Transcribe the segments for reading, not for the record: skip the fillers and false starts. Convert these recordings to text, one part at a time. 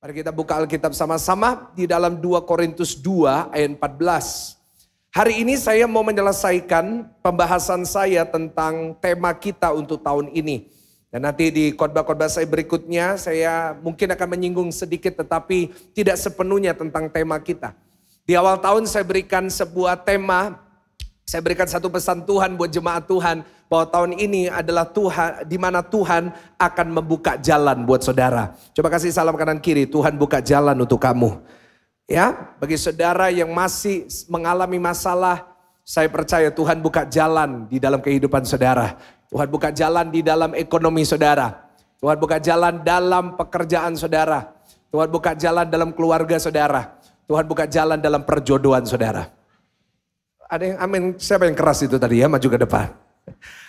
Mari kita buka Alkitab sama-sama di dalam 2 Korintus 2 ayat 14. Hari ini saya mau menyelesaikan pembahasan saya tentang tema kita untuk tahun ini. Dan nanti di khotbah-khotbah saya berikutnya saya mungkin akan menyinggung sedikit tetapi tidak sepenuhnya tentang tema kita. Di awal tahun saya berikan sebuah tema, saya berikan satu pesan Tuhan buat jemaat Tuhan. Bahwa tahun ini adalah Tuhan, di mana Tuhan akan membuka jalan buat saudara. Coba kasih salam kanan kiri, Tuhan buka jalan untuk kamu. Ya, bagi saudara yang masih mengalami masalah, saya percaya Tuhan buka jalan di dalam kehidupan saudara. Tuhan buka jalan di dalam ekonomi saudara. Tuhan buka jalan dalam pekerjaan saudara. Tuhan buka jalan dalam keluarga saudara. Tuhan buka jalan dalam perjodohan saudara. Ada yang amin, siapa yang keras itu tadi ya, maju ke depan.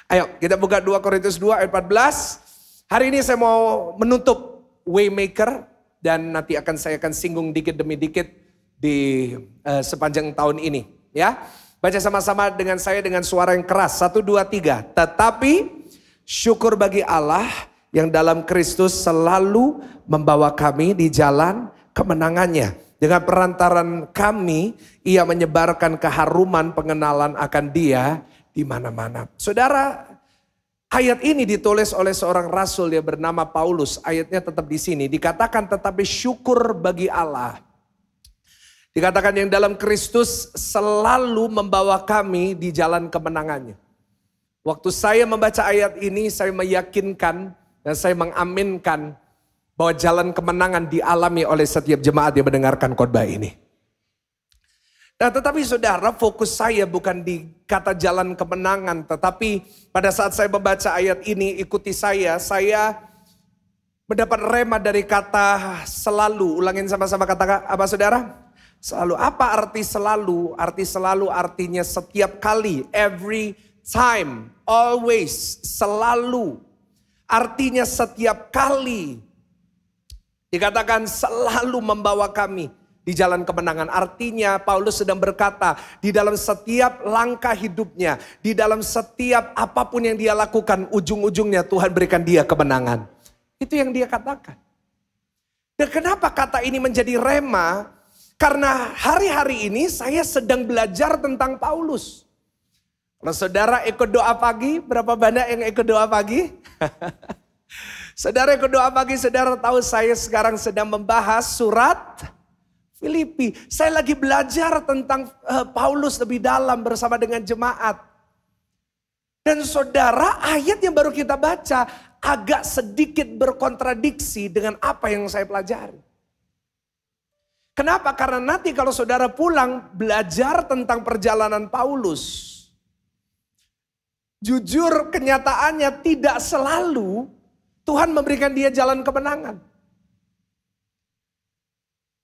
Ayo kita buka 2 Korintus 2 ayat 14. Hari ini saya mau menutup Waymaker. Dan nanti saya akan singgung dikit demi dikit di sepanjang tahun ini. Ya, baca sama-sama dengan saya dengan suara yang keras. 1, 2, 3. Tetapi syukur bagi Allah yang dalam Kristus selalu membawa kami di jalan kemenangannya. Dengan perantaran kami, ia menyebarkan keharuman pengenalan akan dia di mana-mana. Saudara, ayat ini ditulis oleh seorang rasul yang bernama Paulus. Ayatnya tetap di sini. Dikatakan tetapi syukur bagi Allah. Dikatakan yang dalam Kristus selalu membawa kami di jalan kemenangannya. Waktu saya membaca ayat ini, saya meyakinkan dan saya mengaminkan bahwa jalan kemenangan dialami oleh setiap jemaat yang mendengarkan khotbah ini. Nah, tetapi saudara, fokus saya bukan di kata jalan kemenangan. Tetapi pada saat saya membaca ayat ini, ikuti saya mendapat rema dari kata selalu. Ulangin sama-sama kata apa saudara? Selalu. Apa arti selalu? Arti selalu artinya setiap kali, every time, always, selalu. Artinya setiap kali. Dikatakan selalu membawa kami di jalan kemenangan. Artinya Paulus sedang berkata di dalam setiap langkah hidupnya. Di dalam setiap apapun yang dia lakukan. Ujung-ujungnya Tuhan berikan dia kemenangan. Itu yang dia katakan. Dan kenapa kata ini menjadi rema? Karena hari-hari ini saya sedang belajar tentang Paulus. Kalau saudara ikut doa pagi. Berapa banyak yang ikut doa pagi? Saudara ikut doa pagi. Saudara tahu saya sekarang sedang membahas surat Filipi. Saya lagi belajar tentang Paulus lebih dalam bersama dengan jemaat. Dan saudara, ayat yang baru kita baca agak sedikit berkontradiksi dengan apa yang saya pelajari. Kenapa? Karena nanti kalau saudara pulang belajar tentang perjalanan Paulus. Jujur kenyataannya tidak selalu Tuhan memberikan dia jalan kemenangan.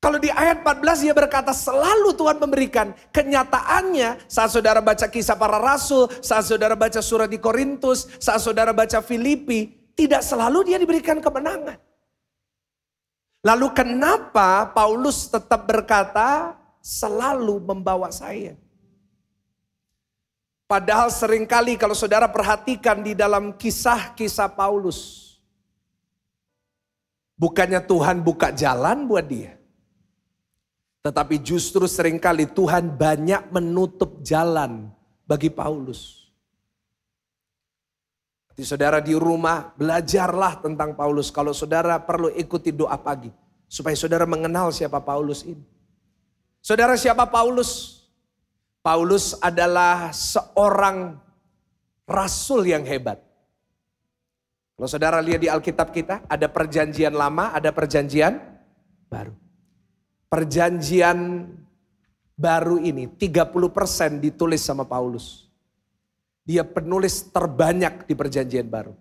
Kalau di ayat 14 dia berkata selalu Tuhan memberikan. Kenyataannya saat saudara baca kisah para rasul, saat saudara baca surat di Korintus, saat saudara baca Filipi, tidak selalu dia diberikan kemenangan. Lalu kenapa Paulus tetap berkata selalu membawa saya? Padahal seringkali kalau saudara perhatikan di dalam kisah-kisah Paulus, bukannya Tuhan buka jalan buat dia. Tetapi justru seringkali Tuhan banyak menutup jalan bagi Paulus. Jadi saudara di rumah belajarlah tentang Paulus. Kalau saudara perlu ikuti doa pagi. Supaya saudara mengenal siapa Paulus ini. Saudara siapa Paulus? Paulus adalah seorang rasul yang hebat. Kalau saudara lihat di Alkitab kita ada perjanjian lama, ada perjanjian baru. Perjanjian baru ini 30% ditulis sama Paulus. Dia penulis terbanyak di perjanjian baru.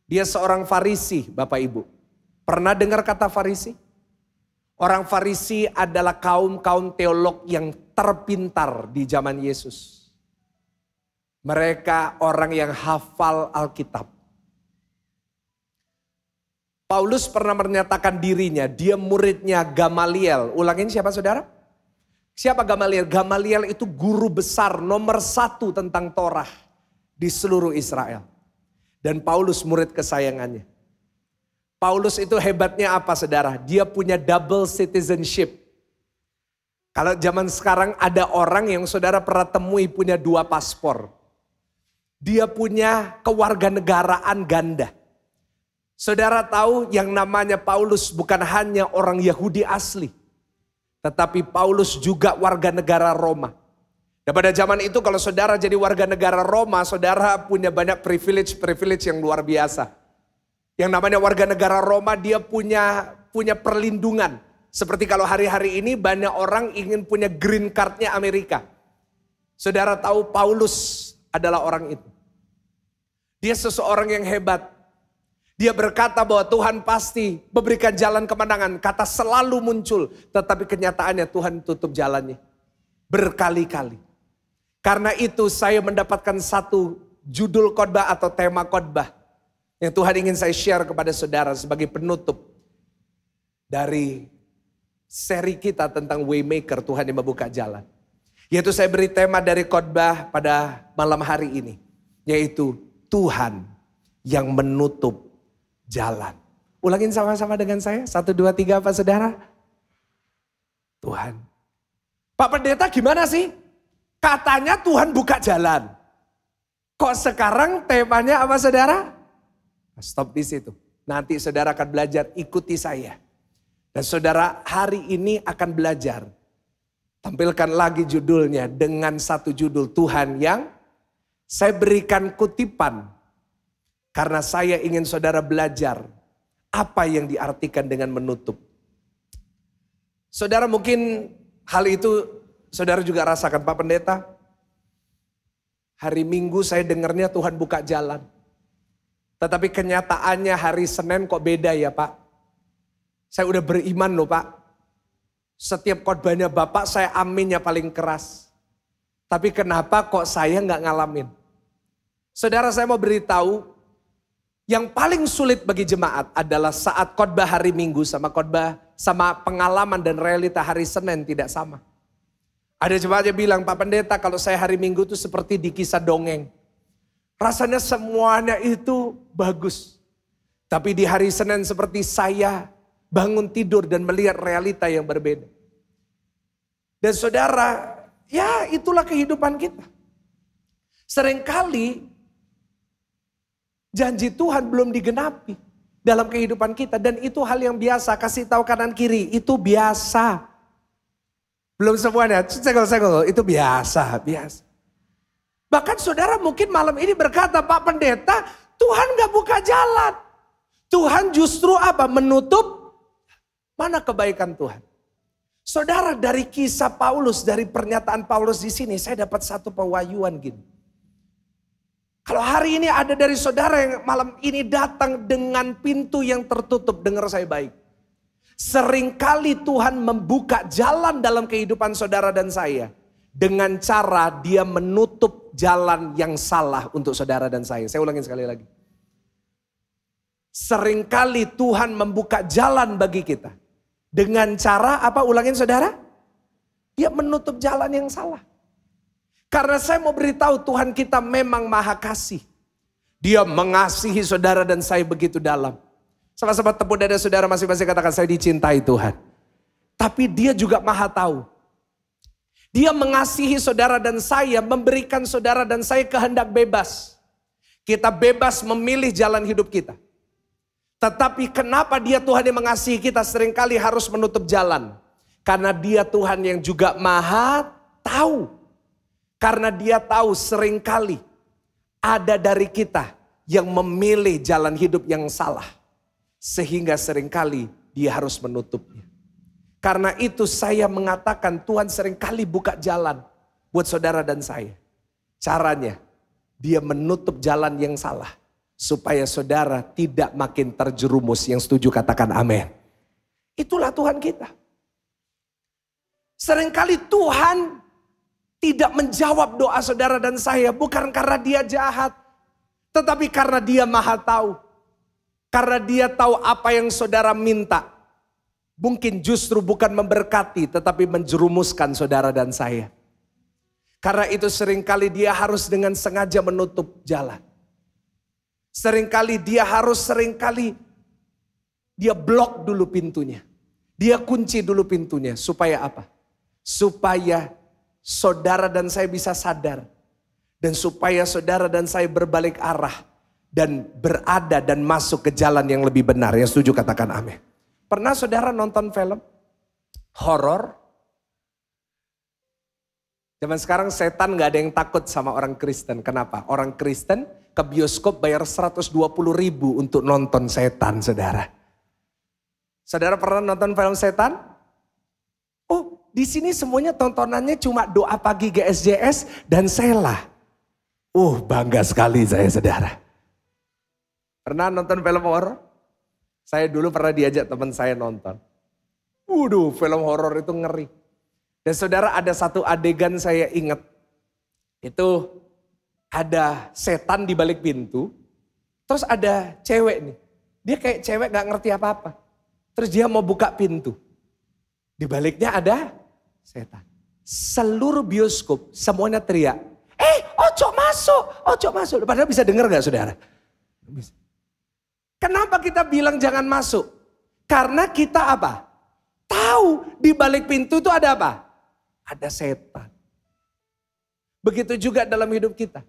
Dia seorang Farisi, Bapak Ibu. Pernah dengar kata Farisi? Orang Farisi adalah kaum teolog yang terpintar di zaman Yesus. Mereka orang yang hafal Alkitab. Paulus pernah menyatakan dirinya, dia muridnya Gamaliel. Ulangin siapa saudara? Siapa Gamaliel? Gamaliel itu guru besar nomor 1 tentang Torah di seluruh Israel. Dan Paulus murid kesayangannya. Paulus itu hebatnya apa saudara? Dia punya double citizenship. Kalau zaman sekarang ada orang yang saudara pernah temui punya 2 paspor. Dia punya kewarganegaraan ganda. Saudara tahu yang namanya Paulus bukan hanya orang Yahudi asli. Tetapi Paulus juga warga negara Roma. Dan pada zaman itu kalau saudara jadi warga negara Roma, saudara punya banyak privilege yang luar biasa. Yang namanya warga negara Roma dia punya perlindungan. Seperti kalau hari-hari ini banyak orang ingin punya green card-nya Amerika. Saudara tahu Paulus adalah orang itu. Dia seseorang yang hebat. Dia berkata bahwa Tuhan pasti memberikan jalan kemenangan. Kata selalu muncul. Tetapi kenyataannya Tuhan tutup jalannya. Berkali-kali. Karena itu saya mendapatkan satu judul khotbah atau tema khotbah. Yang Tuhan ingin saya share kepada saudara sebagai penutup. Dari seri kita tentang Waymaker, Tuhan yang membuka jalan. Yaitu saya beri tema dari khotbah pada malam hari ini. Yaitu Tuhan yang menutup jalan. Ulangin sama-sama dengan saya. 1, 2, 3 apa saudara? Tuhan. Pak Pendeta gimana sih? Katanya Tuhan buka jalan. Kok sekarang temanya apa saudara? Stop di situ. Nanti saudara akan belajar ikuti saya. Dan saudara hari ini akan belajar. Tampilkan lagi judulnya dengan satu judul Tuhan yang saya berikan kutipan. Karena saya ingin saudara belajar apa yang diartikan dengan menutup. Saudara mungkin hal itu saudara juga rasakan Pak Pendeta. Hari Minggu saya dengarnya Tuhan buka jalan. Tetapi kenyataannya hari Senin kok beda ya Pak. Saya udah beriman loh Pak. Setiap khotbahnya Bapak saya aminnya paling keras. Tapi kenapa kok saya nggak ngalamin? Saudara saya mau beritahu. Yang paling sulit bagi jemaat adalah saat khotbah hari Minggu sama khotbah sama pengalaman dan realita hari Senin tidak sama. Ada jemaat yang bilang Pak Pendeta kalau saya hari Minggu itu seperti di kisah dongeng. Rasanya semuanya itu bagus. Tapi di hari Senin seperti saya bangun tidur dan melihat realita yang berbeda. Dan saudara, ya itulah kehidupan kita. Seringkali janji Tuhan belum digenapi dalam kehidupan kita. Dan itu hal yang biasa, kasih tahu kanan kiri, itu biasa. Belum semuanya, senggol-senggol, itu biasa. Bahkan saudara mungkin malam ini berkata, Pak Pendeta, Tuhan gak buka jalan. Tuhan justru apa? Menutup. Mana kebaikan Tuhan? Saudara dari kisah Paulus, dari pernyataan Paulus di sini, saya dapat satu pewahyuan gini. Kalau hari ini ada dari saudara yang malam ini datang dengan pintu yang tertutup, dengar saya baik. Seringkali Tuhan membuka jalan dalam kehidupan saudara dan saya. Dengan cara dia menutup jalan yang salah untuk saudara dan saya. Saya ulangin sekali lagi. Seringkali Tuhan membuka jalan bagi kita. Dengan cara apa? Ulangin saudara. Dia menutup jalan yang salah. Karena saya mau beritahu Tuhan kita memang maha kasih. Dia mengasihi saudara dan saya begitu dalam. Sama-sama tepuk dada saudara masing-masing katakan saya dicintai Tuhan. Tapi dia juga maha tahu. Dia mengasihi saudara dan saya, memberikan saudara dan saya kehendak bebas. Kita bebas memilih jalan hidup kita. Tetapi kenapa dia Tuhan yang mengasihi kita seringkali harus menutup jalan? Karena dia Tuhan yang juga maha tahu. Karena dia tahu seringkali ada dari kita yang memilih jalan hidup yang salah. Sehingga seringkali dia harus menutupnya. Karena itu saya mengatakan Tuhan seringkali buka jalan buat saudara dan saya. Caranya dia menutup jalan yang salah. Supaya saudara tidak makin terjerumus. Yang setuju katakan amin. Itulah Tuhan kita. Seringkali Tuhan tidak menjawab doa saudara dan saya. Bukan karena dia jahat. Tetapi karena dia maha tahu. Karena dia tahu apa yang saudara minta. Mungkin justru bukan memberkati tetapi menjerumuskan saudara dan saya. Karena itu seringkali dia harus dengan sengaja menutup jalan. Seringkali dia harus dia blok dulu pintunya. Dia kunci dulu pintunya. Supaya apa? Supaya saudara dan saya bisa sadar. Dan supaya saudara dan saya berbalik arah. Dan berada dan masuk ke jalan yang lebih benar. Yang setuju katakan amin. Pernah saudara nonton film horor? Zaman sekarang setan gak ada yang takut sama orang Kristen. Kenapa? Orang Kristen ke bioskop bayar 120.000 untuk nonton setan, saudara. Saudara pernah nonton film setan? Oh, di sini semuanya tontonannya cuma doa pagi GSJS dan Sela. Bangga sekali saya, saudara. Pernah nonton film horor? Saya dulu pernah diajak teman saya nonton. Film horor itu ngeri. Dan saudara, ada satu adegan saya ingat. Itu ada setan di balik pintu. Terus ada cewek nih. Dia kayak cewek gak ngerti apa-apa. Terus dia mau buka pintu. Di baliknya ada setan. Seluruh bioskop semuanya teriak. Ojo masuk. Padahal bisa dengar gak saudara? Bisa. Kenapa kita bilang jangan masuk? Karena kita apa? Tahu di balik pintu itu ada apa? Ada setan. Begitu juga dalam hidup kita.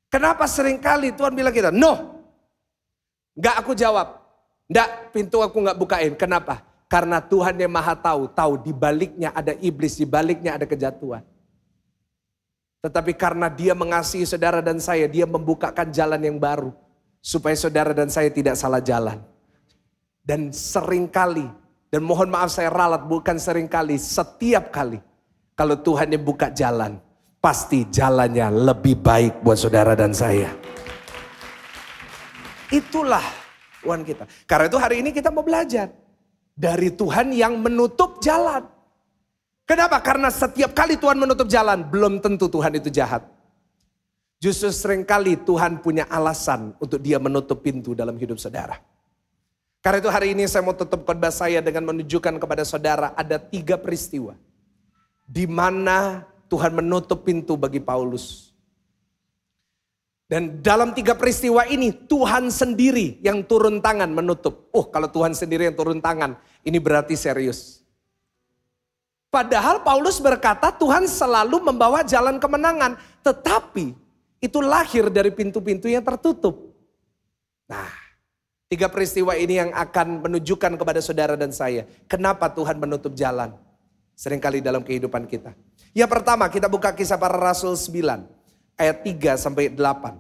Kenapa seringkali Tuhan bilang kita, no. Enggak, aku jawab. Enggak, pintu aku enggak bukain. Kenapa? Karena Tuhan yang maha tahu di baliknya ada iblis, di baliknya ada kejatuhan. Tetapi karena dia mengasihi saudara dan saya, dia membukakan jalan yang baru. Supaya saudara dan saya tidak salah jalan. Dan seringkali, dan mohon maaf saya ralat, bukan seringkali, setiap kali. Kalau Tuhan yang buka jalan, pasti jalannya lebih baik buat saudara dan saya. Itulah Tuhan kita. Karena itu hari ini kita mau belajar. Dari Tuhan yang menutup jalan. Kenapa? Karena setiap kali Tuhan menutup jalan, belum tentu Tuhan itu jahat. Justru seringkali Tuhan punya alasan untuk dia menutup pintu dalam hidup saudara. Karena itu hari ini saya mau tutup khotbah saya dengan menunjukkan kepada saudara ada 3 peristiwa. Di mana Tuhan menutup pintu bagi Paulus. Dan dalam 3 peristiwa ini Tuhan sendiri yang turun tangan menutup. Kalau Tuhan sendiri yang turun tangan, ini berarti serius. Padahal Paulus berkata Tuhan selalu membawa jalan kemenangan. Tetapi itu lahir dari pintu-pintu yang tertutup. Nah, 3 peristiwa ini yang akan menunjukkan kepada saudara dan saya. Kenapa Tuhan menutup jalan? Seringkali dalam kehidupan kita. Yang pertama kita buka Kisah Para Rasul 9. Ayat 3 sampai 8.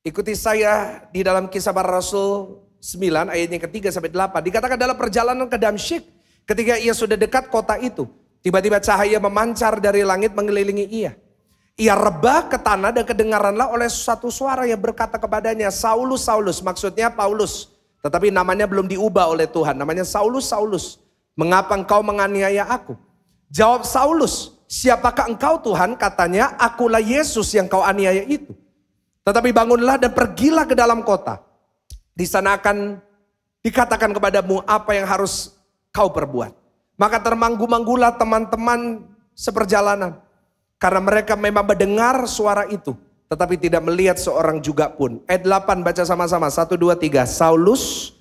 Ikuti saya di dalam Kisah Para Rasul 9 ayatnya ke-3 sampai 8. Dikatakan dalam perjalanan ke Damsyik. Ketika ia sudah dekat kota itu. Tiba-tiba cahaya memancar dari langit mengelilingi ia. Ia rebah ke tanah dan kedengaranlah oleh satu suara yang berkata kepadanya, Saulus, Saulus. Maksudnya Paulus. Tetapi namanya belum diubah oleh Tuhan. Namanya Saulus, Saulus. Mengapa engkau menganiaya aku? Jawab Saulus, siapakah engkau Tuhan? Katanya, akulah Yesus yang kau aniaya itu. Tetapi bangunlah dan pergilah ke dalam kota. Di sana akan dikatakan kepadamu apa yang harus kau perbuat. Maka termanggu-manggulah teman-teman seperjalanan. Karena mereka memang mendengar suara itu. Tetapi tidak melihat seorang juga pun. Ayat 8 baca sama-sama. 1, 2, 3. Saulus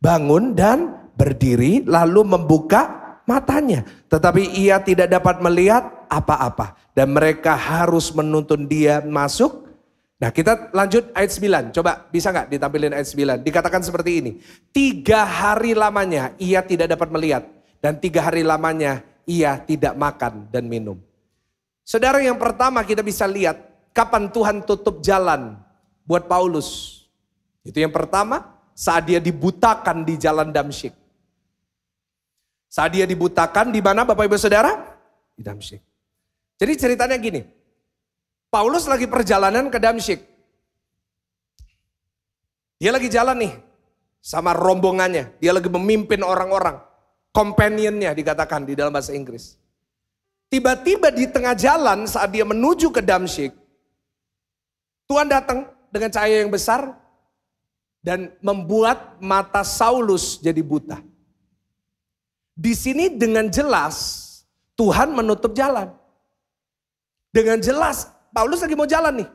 bangun dan berdiri lalu membuka matanya. Tetapi ia tidak dapat melihat apa-apa. Dan mereka harus menuntun dia masuk. Nah kita lanjut ayat 9. Coba bisa gak ditampilin ayat 9. Dikatakan seperti ini. 3 hari lamanya ia tidak dapat melihat. Dan 3 hari lamanya ia tidak makan dan minum. Saudara, yang pertama kita bisa lihat. Kapan Tuhan tutup jalan buat Paulus. Itu yang pertama. Saat dia dibutakan di jalan Damsyik. Saat dia dibutakan di mana Bapak Ibu Saudara? Di Damsyik. Jadi ceritanya gini. Paulus lagi perjalanan ke Damsyik. Dia lagi jalan nih sama rombongannya. Dia lagi memimpin orang-orang. Companionnya dikatakan di dalam bahasa Inggris. Tiba-tiba di tengah jalan saat dia menuju ke Damsyik. Tuhan datang dengan cahaya yang besar. Dan membuat mata Saulus jadi buta. Di sini dengan jelas Tuhan menutup jalan. Dengan jelas Paulus lagi mau jalan nih.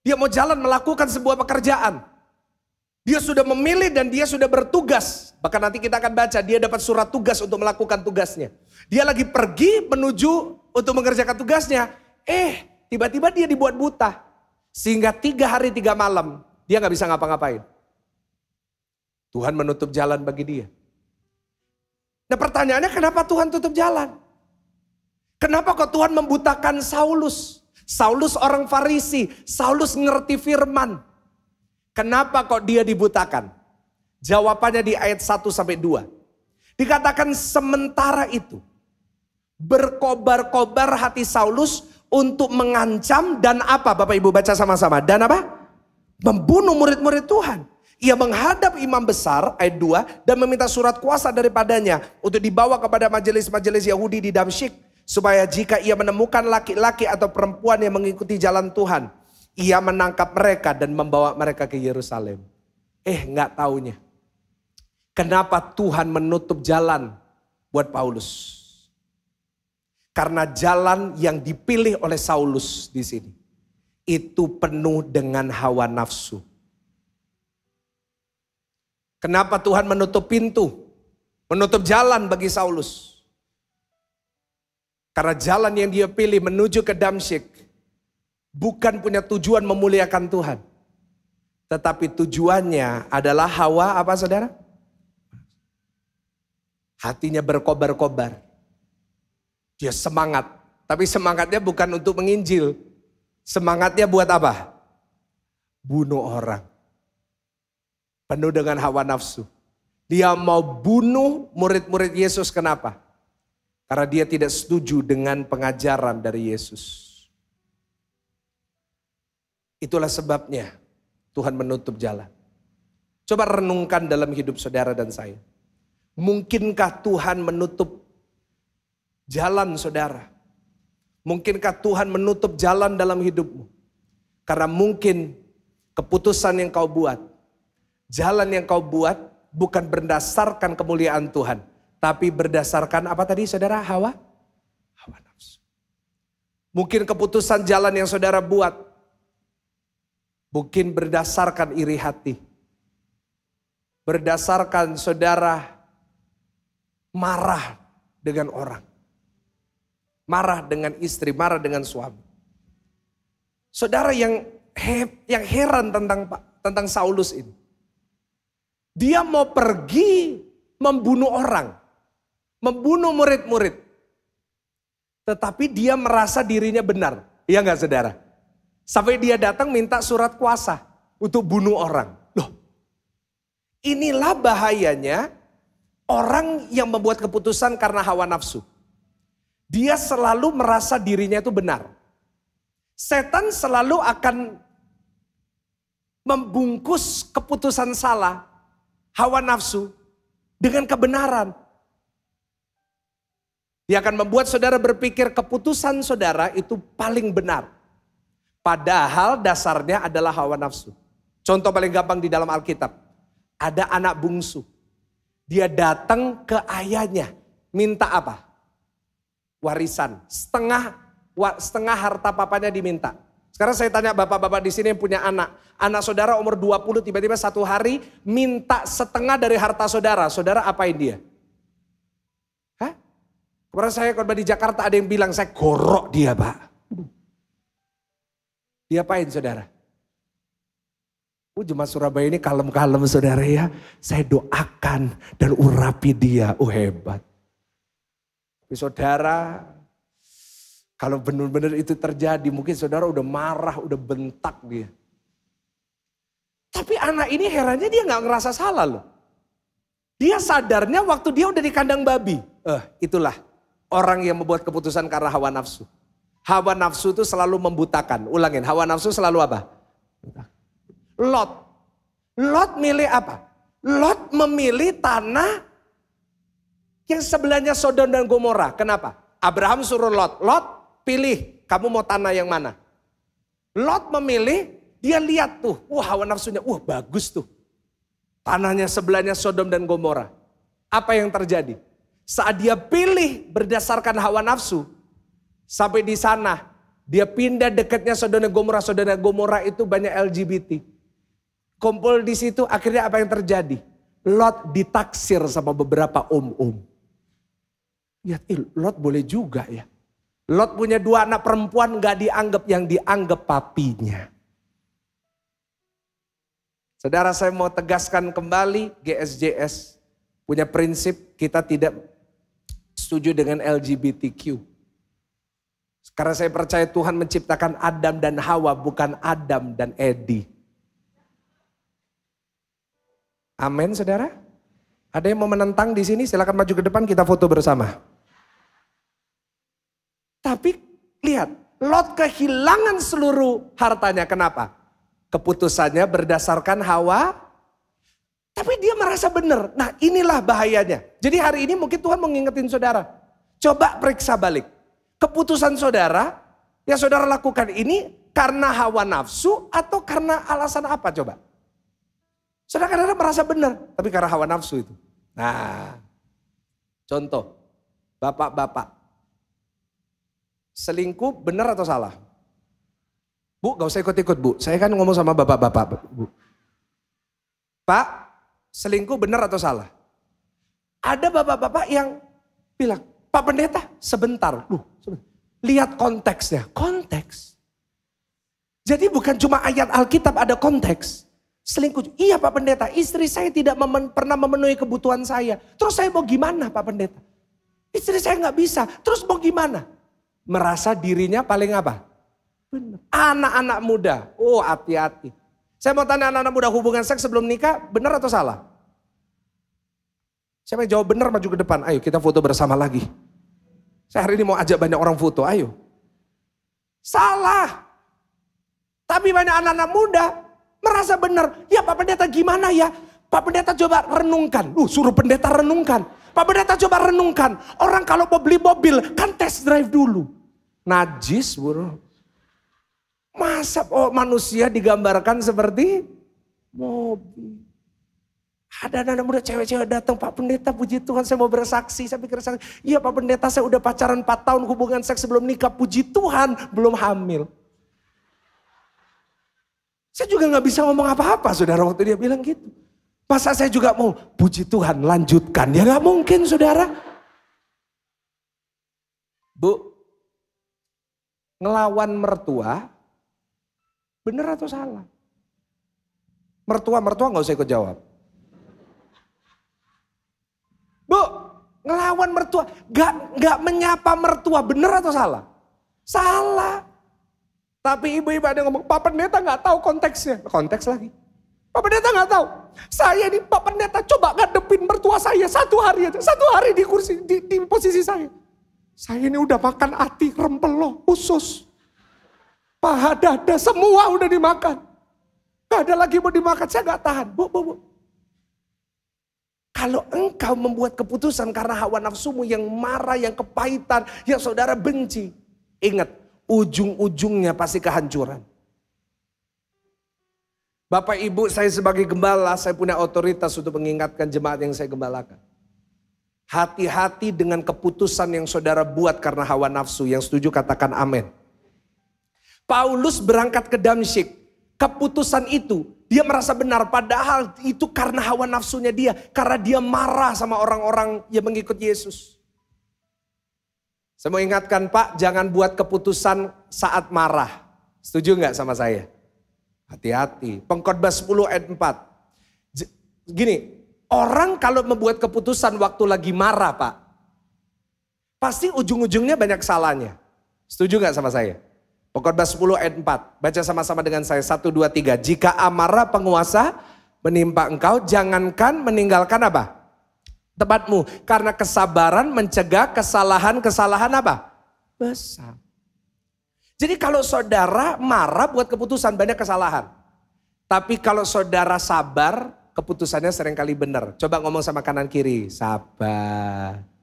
Dia mau jalan melakukan sebuah pekerjaan. Dia sudah memilih dan dia sudah bertugas. Bahkan nanti kita akan baca, dia dapat surat tugas untuk melakukan tugasnya. Dia lagi pergi menuju untuk mengerjakan tugasnya. Tiba-tiba dia dibuat buta. Sehingga 3 hari 3 malam dia gak bisa ngapa-ngapain. Tuhan menutup jalan bagi dia. Nah pertanyaannya, kenapa Tuhan tutup jalan? Kenapa kok Tuhan membutakan Saulus? Saulus orang Farisi, Saulus ngerti firman. Kenapa kok dia dibutakan? Jawabannya di ayat 1-2. Dikatakan sementara itu berkobar-kobar hati Saulus untuk mengancam dan apa? Bapak Ibu baca sama-sama. Dan apa? Membunuh murid-murid Tuhan. Ia menghadap imam besar ayat 2 dan meminta surat kuasa daripadanya untuk dibawa kepada majelis-majelis Yahudi di Damsyik, supaya jika ia menemukan laki-laki atau perempuan yang mengikuti jalan Tuhan, ia menangkap mereka dan membawa mereka ke Yerusalem. Nggak taunya. Kenapa Tuhan menutup jalan buat Paulus? Karena jalan yang dipilih oleh Saulus di sini itu penuh dengan hawa nafsu. Kenapa Tuhan menutup pintu, menutup jalan bagi Saulus? Karena jalan yang dia pilih menuju ke Damsyik bukan punya tujuan memuliakan Tuhan. Tetapi tujuannya adalah hawa apa saudara? Hatinya berkobar-kobar. Dia semangat. Tapi semangatnya bukan untuk menginjil. Semangatnya buat apa? Bunuh orang. Penuh dengan hawa nafsu. Dia mau bunuh murid-murid Yesus. Kenapa? Karena dia tidak setuju dengan pengajaran dari Yesus. Itulah sebabnya Tuhan menutup jalan. Coba renungkan dalam hidup saudara dan saya. Mungkinkah Tuhan menutup jalan saudara? Mungkinkah Tuhan menutup jalan dalam hidupmu? Karena mungkin keputusan yang kau buat, jalan yang kau buat bukan berdasarkan kemuliaan Tuhan. Tapi berdasarkan apa tadi saudara? Hawa nafsu. Mungkin keputusan jalan yang saudara buat mungkin berdasarkan iri hati. Berdasarkan saudara marah dengan orang. Marah dengan istri, marah dengan suami. Saudara yang heran tentang Saulus ini. Dia mau pergi membunuh orang. Membunuh murid-murid. Tetapi dia merasa dirinya benar. Iya enggak saudara? Sampai dia datang minta surat kuasa untuk bunuh orang. Loh, inilah bahayanya orang yang membuat keputusan karena hawa nafsu. Dia selalu merasa dirinya itu benar. Setan selalu akan membungkus keputusan salah, hawa nafsu, dengan kebenaran. Dia akan membuat saudara berpikir keputusan saudara itu paling benar. Padahal dasarnya adalah hawa nafsu. Contoh paling gampang di dalam Alkitab. Ada anak bungsu. Dia datang ke ayahnya. Minta apa? Warisan. Setengah harta papanya diminta. Sekarang saya tanya bapak-bapak di sini yang punya anak. Anak saudara umur 20 tiba-tiba satu hari minta setengah dari harta saudara. Saudara apain dia? Hah? Kemarin saya khotbah di Jakarta ada yang bilang saya gorok dia pak. Diapain saudara? Jemaat Surabaya ini kalem-kalem saudara ya. Saya doakan dan urapi dia. Hebat. Tapi saudara, kalau benar-benar itu terjadi mungkin saudara udah marah, udah bentak dia. Tapi anak ini herannya dia gak ngerasa salah loh. Dia sadarnya waktu dia udah di kandang babi. Itulah orang yang membuat keputusan karena hawa nafsu. Hawa nafsu itu selalu membutakan. Ulangin, hawa nafsu selalu apa? Lot milih apa? Lot memilih tanah yang sebelahnya Sodom dan Gomora. Kenapa? Abraham suruh Lot pilih kamu mau tanah yang mana? Lot memilih, dia lihat tuh, hawa nafsunya, bagus tuh. Tanahnya sebelahnya Sodom dan Gomora. Apa yang terjadi? Saat dia pilih berdasarkan hawa nafsu, sampai di sana, dia pindah dekatnya Sodom dan Gomora. Sodom dan Gomora itu banyak LGBT. Kumpul di situ, akhirnya apa yang terjadi? Lot ditaksir sama beberapa om-om. Lihat, Lot boleh juga ya. Lot punya 2 anak perempuan, gak dianggap, yang dianggap papinya. Saudara, saya mau tegaskan kembali, GSJS punya prinsip kita tidak setuju dengan LGBTQ. Karena saya percaya Tuhan menciptakan Adam dan Hawa, bukan Adam dan Edi. Amin, saudara. Ada yang mau menentang di sini? Silakan maju ke depan, kita foto bersama. Tapi lihat, Lot kehilangan seluruh hartanya. Kenapa? Keputusannya berdasarkan Hawa, tapi dia merasa benar. Nah, inilah bahayanya. Jadi hari ini mungkin Tuhan mau ngingetin saudara. Coba periksa balik. Keputusan saudara, yang saudara lakukan ini karena hawa nafsu atau karena alasan apa coba? Saudara kadang-kadang merasa benar, tapi karena hawa nafsu itu. Nah, contoh, bapak-bapak. Selingkuh benar atau salah? Bu, gak usah ikut-ikut bu, saya kan ngomong sama bapak-bapak. Bu. Pak, selingkuh benar atau salah? Ada bapak-bapak yang bilang, Pak Pendeta sebentar. Lihat konteksnya, konteks. Jadi bukan cuma ayat Alkitab, ada konteks. Selingkuh, iya Pak Pendeta, istri saya tidak pernah memenuhi kebutuhan saya. Terus saya mau gimana Pak Pendeta? Istri saya nggak bisa, terus mau gimana? Merasa dirinya paling apa? Benar. Anak-anak muda, oh hati-hati. Saya mau tanya anak-anak muda, hubungan seks sebelum nikah benar atau salah? Siapa yang jawab benar maju ke depan, ayo kita foto bersama lagi. Saya hari ini mau ajak banyak orang foto, ayo. Salah. Tapi banyak anak-anak muda merasa benar. Ya Pak Pendeta gimana ya? Pak Pendeta coba renungkan. Suruh pendeta renungkan. Pak Pendeta coba renungkan. Orang kalau mau beli mobil kan test drive dulu. Najis bro. Masa manusia digambarkan seperti mobil. Ada anak muda cewek-cewek datang, Pak Pendeta puji Tuhan saya mau bersaksi. Saya pikir saksi, iya Pak Pendeta saya udah pacaran 4 tahun hubungan seks sebelum nikah. Puji Tuhan belum hamil. Saya juga gak bisa ngomong apa-apa saudara waktu dia bilang gitu. Masa saya juga mau puji Tuhan lanjutkan. Ya gak mungkin saudara. Bu, ngelawan mertua bener atau salah? Mertua gak usah ikut jawab. Bu, ngelawan mertua, gak menyapa mertua, bener atau salah? Salah. Tapi ibu-ibu ada ngomong, Pak Pendeta gak tahu konteksnya. Konteks lagi. Pak Pendeta gak tahu. Saya ini Pak Pendeta coba ngadepin mertua saya 1 hari aja. 1 hari di kursi, di posisi saya. Saya ini udah makan ati, rempelo, usus. Paha, dada, semua udah dimakan. Gak ada lagi mau dimakan, saya gak tahan. Bu. Kalau engkau membuat keputusan karena hawa nafsumu yang marah, yang kepahitan, yang saudara benci. Ingat, ujung-ujungnya pasti kehancuran. Bapak Ibu, saya sebagai gembala, saya punya otoritas untuk mengingatkan jemaat yang saya gembalakan. Hati-hati dengan keputusan yang saudara buat karena hawa nafsu. Yang setuju katakan amin. Paulus berangkat ke Damsyik. Keputusan itu dia merasa benar, padahal itu karena hawa nafsunya dia, karena dia marah sama orang-orang yang mengikut Yesus. Saya mau ingatkan Pak, jangan buat keputusan saat marah. Setuju nggak sama saya? Hati-hati. Pengkhotbah 10 ayat 4. Gini, orang kalau membuat keputusan waktu lagi marah Pak, pasti ujung-ujungnya banyak salahnya. Setuju nggak sama saya? Pengkhotbah 10 ayat 4. Baca sama-sama dengan saya. 1, 2, 3. Jika amarah penguasa menimpa engkau, jangankan meninggalkan apa? Tempatmu. Karena kesabaran mencegah kesalahan-kesalahan apa? Besar. Jadi kalau saudara marah buat keputusan banyak kesalahan. Tapi kalau saudara sabar, keputusannya seringkali benar. Coba ngomong sama kanan kiri. Sabar.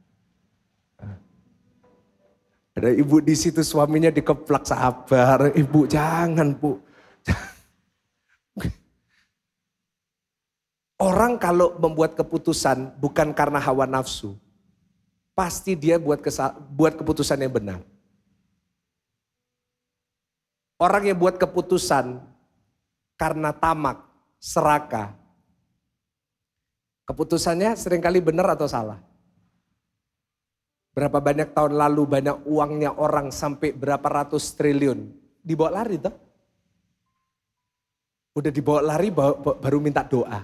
Ada ibu di situ suaminya dikeplak, sabar. Ibu jangan bu. Orang kalau membuat keputusan bukan karena hawa nafsu. Pasti dia buat keputusan yang benar. Orang yang buat keputusan karena tamak. serakah. Keputusannya seringkali benar atau salah? Berapa banyak tahun lalu banyak uangnya orang sampai berapa ratus triliun. Dibawa lari toh. Udah dibawa lari baru minta doa.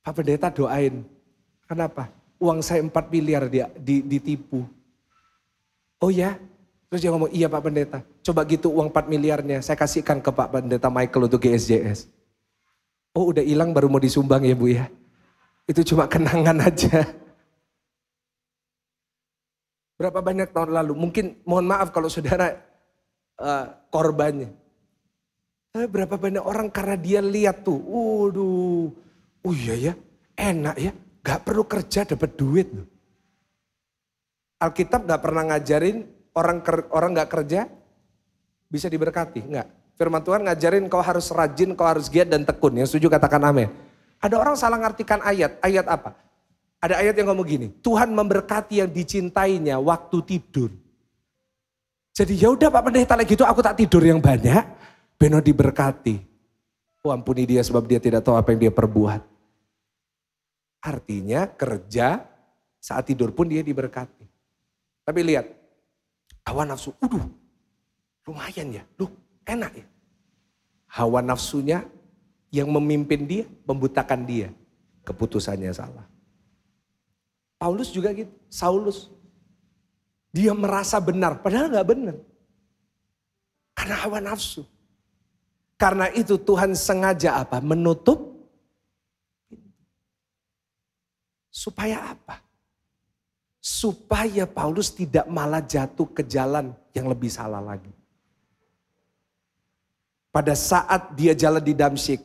Pak Pendeta doain. Kenapa? Uang saya 4 miliar dia ditipu. Oh ya? Terus dia ngomong, iya Pak Pendeta. Coba gitu uang 4 miliarnya saya kasihkan ke Pak Pendeta Michael untuk GSJS. Oh udah hilang baru mau disumbang ya Bu ya. Itu cuma kenangan aja. Berapa banyak tahun lalu, mungkin mohon maaf kalau saudara korbannya. Tapi berapa banyak orang karena dia lihat tuh, waduh, oh iya ya, enak ya, gak perlu kerja dapat duit loh. Alkitab gak pernah ngajarin orang gak kerja bisa diberkati, enggak. Firman Tuhan ngajarin kau harus rajin, kau harus giat dan tekun. Yang setuju katakan amin. Ada orang salah ngartikan ayat apa? Ada ayat yang ngomong gini, Tuhan memberkati yang dicintainya waktu tidur. Jadi ya udah Pak Pendeta lagi gitu aku tak tidur yang banyak, beno diberkati. Oh ampuni dia sebab dia tidak tahu apa yang dia perbuat. Artinya kerja saat tidur pun dia diberkati. Tapi lihat, hawa nafsu, lumayan ya, enak ya. Hawa nafsunya yang memimpin dia, membutakan dia. Keputusannya salah. Paulus juga gitu, Saulus. Dia merasa benar, padahal gak benar. Karena hawa nafsu. Karena itu Tuhan sengaja apa? Menutup. Supaya apa? Supaya Paulus tidak malah jatuh ke jalan yang lebih salah lagi. Pada saat dia jalan di Damsyik,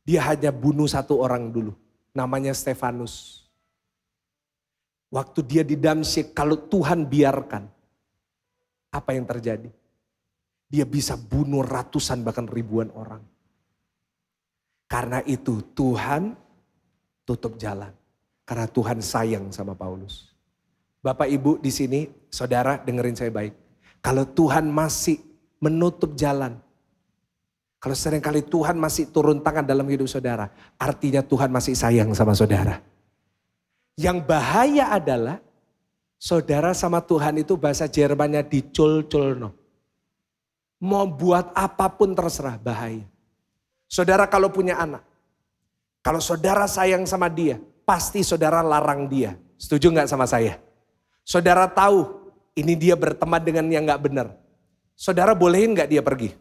dia hanya bunuh 1 orang dulu. Namanya Stefanus. Waktu dia di Damsyik, kalau Tuhan biarkan, apa yang terjadi? Dia bisa bunuh ratusan bahkan ribuan orang. Karena itu Tuhan tutup jalan. Karena Tuhan sayang sama Paulus. Bapak Ibu di sini, saudara dengerin saya baik. Kalau Tuhan masih menutup jalan, kalau seringkali Tuhan masih turun tangan dalam hidup saudara, artinya Tuhan masih sayang sama saudara. Yang bahaya adalah saudara sama Tuhan itu bahasa Jermannya dicul-culno. Mau buat apapun terserah, bahaya. Saudara kalau punya anak, kalau saudara sayang sama dia, pasti saudara larang dia. Setuju gak sama saya? Saudara tahu ini dia berteman dengan yang gak benar. Saudara bolehin gak dia pergi?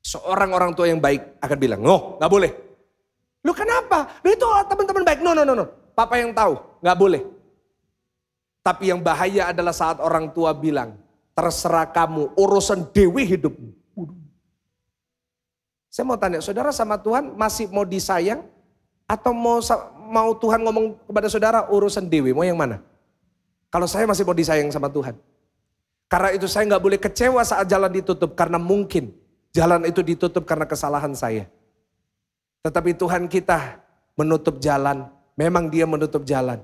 Seorang orang tua yang baik akan bilang, oh gak boleh. Lu kenapa? Lu itu teman-teman baik. No. Papa yang tahu, gak boleh. Tapi yang bahaya adalah saat orang tua bilang, terserah kamu, urusan dewi hidupmu. Saya mau tanya, saudara sama Tuhan masih mau disayang? Atau mau Tuhan ngomong kepada saudara, urusan dewi, mau yang mana? Kalau saya masih mau disayang sama Tuhan. Karena itu saya gak boleh kecewa saat jalan ditutup, karena mungkin jalan itu ditutup karena kesalahan saya. Tetapi Tuhan kita menutup jalan. Memang dia menutup jalan.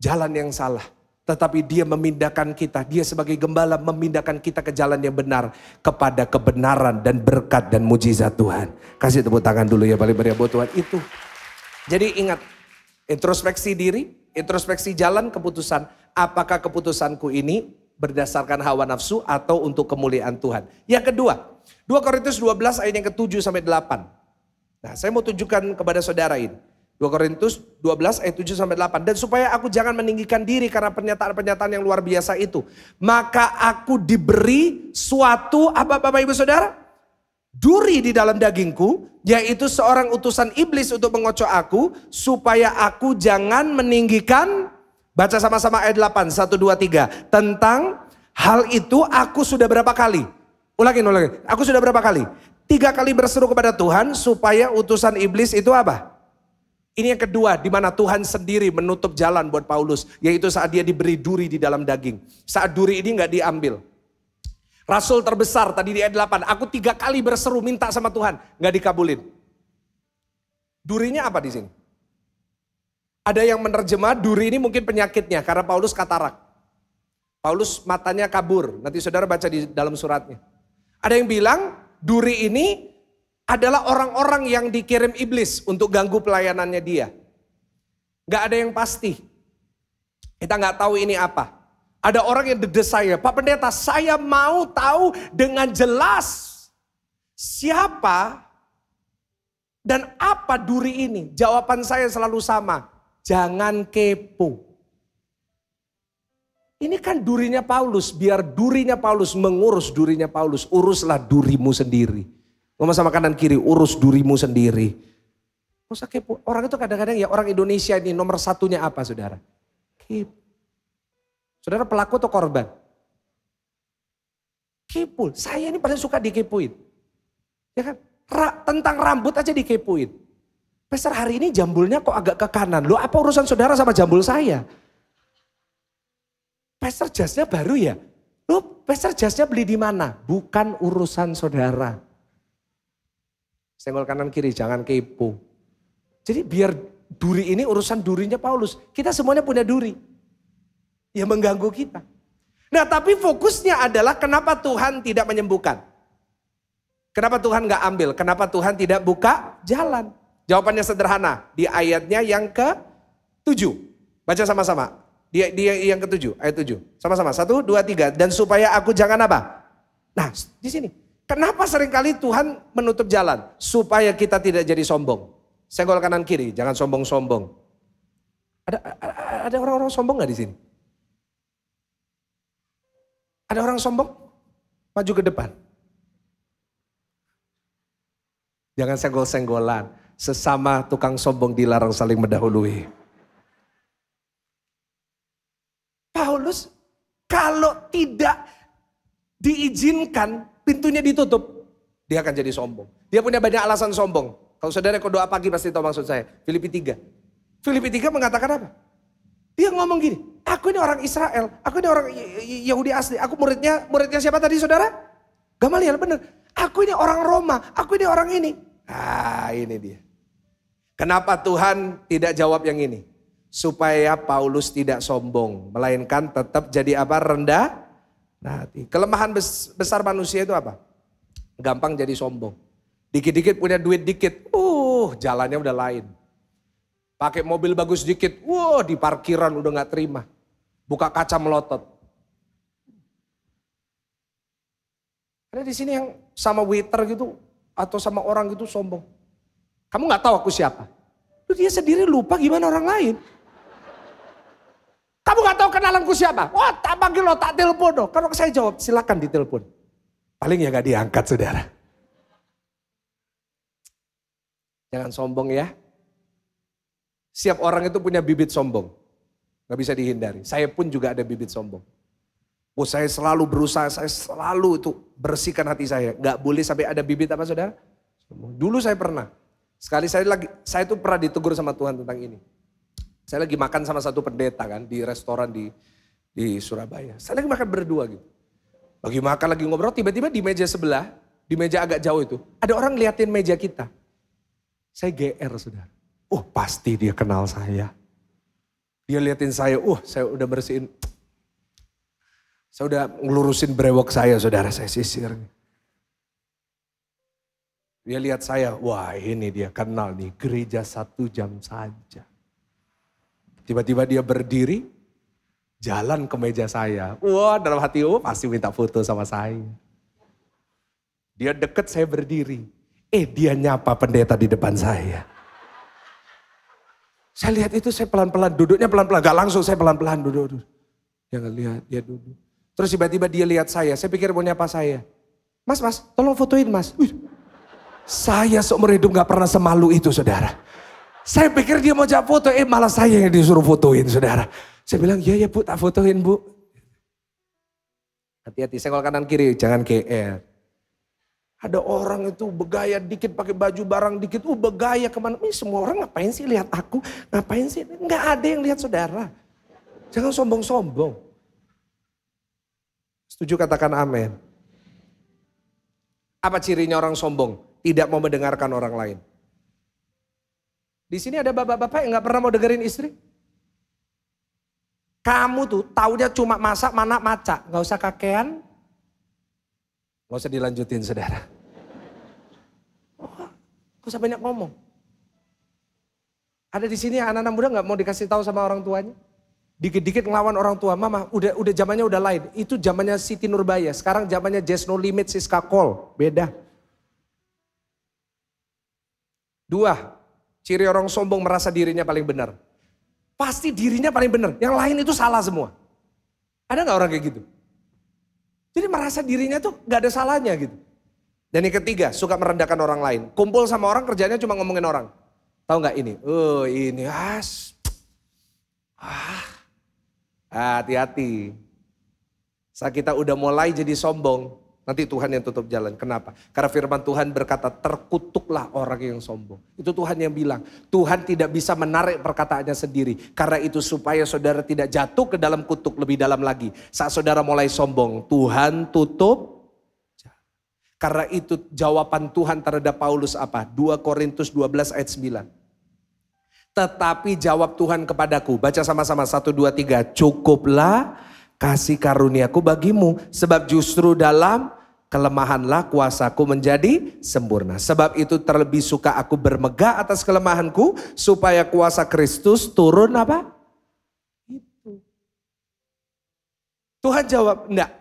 Jalan yang salah. Tetapi dia memindahkan kita. Dia sebagai gembala memindahkan kita ke jalan yang benar. Kepada kebenaran dan berkat dan mujizat Tuhan. Kasih tepuk tangan dulu ya paling meriah buat Tuhan. Itu. Jadi ingat. Introspeksi diri. Introspeksi jalan keputusan. Apakah keputusanku ini berdasarkan hawa nafsu atau untuk kemuliaan Tuhan. Yang kedua. 2 Korintus 12 ayat yang ke-7 sampai 8. Nah saya mau tunjukkan kepada saudara ini. 2 Korintus 12 ayat 7 sampai 8. Dan supaya aku jangan meninggikan diri karena pernyataan-pernyataan yang luar biasa itu. Maka aku diberi suatu, apa Bapak Ibu Saudara? Duri di dalam dagingku, yaitu seorang utusan iblis untuk mengocok aku. Supaya aku jangan meninggikan, baca sama-sama ayat 8, 1, 2, 3. Tentang hal itu aku sudah berapa kali? Ulangin. Aku sudah berapa kali? 3 kali berseru kepada Tuhan supaya utusan iblis itu apa? Ini yang kedua, di mana Tuhan sendiri menutup jalan buat Paulus, yaitu saat dia diberi duri di dalam daging. Saat duri ini nggak diambil. Rasul terbesar tadi di ayat 8, aku 3 kali berseru minta sama Tuhan, nggak dikabulin. Durinya apa di sini? Ada yang menerjemah duri ini mungkin penyakitnya, karena Paulus katarak. Paulus matanya kabur, nanti saudara baca di dalam suratnya. Ada yang bilang duri ini adalah orang-orang yang dikirim iblis untuk ganggu pelayanannya dia. Gak ada yang pasti. Kita gak tahu ini apa. Ada orang yang dedes saya, Pak Pendeta, saya mau tahu dengan jelas siapa dan apa duri ini. Jawaban saya selalu sama, jangan kepo. Ini kan durinya Paulus, biar durinya Paulus mengurus durinya Paulus, uruslah durimu sendiri. Ngomong sama kanan kiri, urus durimu sendiri. Gak usah kepo. Orang itu kadang-kadang ya, orang Indonesia ini nomor satunya apa saudara? Kepo. Saudara pelaku atau korban? Kepo. Saya ini paling suka dikepoin. Ya kan? Tentang rambut aja dikepoin. Pastor hari ini jambulnya kok agak ke kanan. Loh apa urusan saudara sama jambul saya? Pastor jasnya baru ya? Loh pastor jasnya beli di mana? Bukan urusan saudara. Senggol kanan kiri jangan kepo. Jadi biar duri ini urusan durinya Paulus. Kita semuanya punya duri. Yang mengganggu kita. Nah tapi fokusnya adalah kenapa Tuhan tidak menyembuhkan. Kenapa Tuhan gak ambil? Kenapa Tuhan tidak buka jalan? Jawabannya sederhana. Di ayatnya yang ke-7. Baca sama-sama. Dia yang ke-7. Ayat 7. Sama-sama. 1, 2, 3. Dan supaya aku jangan apa? Nah di sini. Kenapa seringkali Tuhan menutup jalan? Supaya kita tidak jadi sombong. Senggol kanan kiri. Jangan sombong-sombong. Ada orang-orang sombong gak di sini? Ada orang sombong? Maju ke depan. Jangan senggol-senggolan. Sesama tukang sombong dilarang saling mendahului. Paulus kalau tidak diizinkan pintunya ditutup. Dia akan jadi sombong. Dia punya banyak alasan sombong. Kalau saudara kau doa pagi pasti tahu maksud saya. Filipi 3. Filipi 3 mengatakan apa? Dia ngomong gini, aku ini orang Israel, aku ini orang Yahudi asli, aku muridnya siapa tadi saudara? Gamaliel benar. Aku ini orang Roma, aku ini orang ini. Ah ini dia. Kenapa Tuhan tidak jawab yang ini? Supaya Paulus tidak sombong, melainkan tetap jadi apa? Rendah hati. Kelemahan besar manusia itu apa? Gampang jadi sombong. Dikit-dikit punya duit dikit, jalannya udah lain. Pakai mobil bagus dikit, di parkiran udah gak terima. Buka kaca melotot. Ada di sini yang sama waiter gitu, atau sama orang gitu sombong. Kamu gak tahu aku siapa. Dia sendiri lupa gimana orang lain. Kamu gak tahu kenalanku siapa. Wah tak panggil lo, tak telepon lo. Kalau saya jawab silakan ditelepon. Paling ya gak diangkat saudara. Jangan sombong ya. Setiap orang itu punya bibit sombong. Gak bisa dihindari. Saya pun juga ada bibit sombong. Saya selalu berusaha, saya selalu itu bersihkan hati saya. Gak boleh sampai ada bibit apa saudara? Dulu saya pernah. Sekali saya tuh pernah ditegur sama Tuhan tentang ini. Saya lagi makan sama satu pendeta kan di restoran di Surabaya. Saya lagi makan berdua gitu. Lagi makan, lagi ngobrol, tiba-tiba di meja sebelah, di meja agak jauh itu, ada orang ngeliatin meja kita. Saya GR saudara. Pasti dia kenal saya. Dia liatin saya, saya udah bersihin. Saya udah ngelurusin brewok saya saudara, saya sisir. Dia lihat saya, wah ini dia kenal nih, gereja 1 jam saja. Tiba-tiba dia berdiri, jalan ke meja saya. Wah dalam hati, pasti minta foto sama saya. Dia deket, saya berdiri. Dia nyapa pendeta di depan saya. Saya lihat itu, saya pelan-pelan, duduknya pelan-pelan. Gak langsung, saya pelan-pelan duduk. Dia ngelihat, dia duduk. Terus tiba-tiba dia lihat saya pikir mau nyapa saya. Mas, tolong fotoin mas. Saya seumur hidup gak pernah semalu itu saudara. Saya pikir dia mau jawab foto, malah saya yang disuruh fotoin saudara. Saya bilang, ya bu, tak fotoin bu. Hati-hati, senggol kanan kiri, jangan GR. Ada orang itu bergaya dikit, pakai baju barang dikit, bergaya kemana. Ini semua orang ngapain sih lihat aku, ngapain sih? Nggak ada yang lihat saudara. Jangan sombong-sombong. Setuju katakan amin. Apa cirinya orang sombong? Tidak mau mendengarkan orang lain. Di sini ada bapak-bapak yang nggak pernah mau dengerin istri. Kamu tuh taunya cuma masak, mana maca, nggak usah kakean. Nggak usah dilanjutin saudara. Gak usah banyak ngomong. Ada di sini anak-anak muda gak mau dikasih tahu sama orang tuanya. Dikit-dikit ngelawan orang tua, mama udah zamannya udah lain. Itu zamannya Siti Nurbaya, sekarang zamannya Just No Limit, Siska Kol, beda. 2, ciri orang sombong merasa dirinya paling benar. Pasti dirinya paling benar, yang lain itu salah semua. Ada gak orang kayak gitu? Jadi merasa dirinya tuh gak ada salahnya gitu. Dan yang ketiga, suka merendahkan orang lain. Kumpul sama orang kerjanya cuma ngomongin orang. Tahu gak ini? Ini hati-hati. Saat kita udah mulai jadi sombong, nanti Tuhan yang tutup jalan. Kenapa? Karena firman Tuhan berkata, terkutuklah orang yang sombong. Itu Tuhan yang bilang, Tuhan tidak bisa menarik perkataannya sendiri. Karena itu supaya saudara tidak jatuh ke dalam kutuk lebih dalam lagi. Saat saudara mulai sombong, Tuhan tutup. Karena itu jawaban Tuhan terhadap Paulus apa? 2 Korintus 12 ayat 9. Tetapi jawab Tuhan kepadaku, baca sama-sama 1, 2, 3. Cukuplah kasih karuniaku bagimu, sebab justru dalam kelemahanlah kuasaku menjadi sempurna. Sebab itu terlebih suka aku bermegah atas kelemahanku, supaya kuasa Kristus turun apa? Itu. Tuhan jawab, enggak,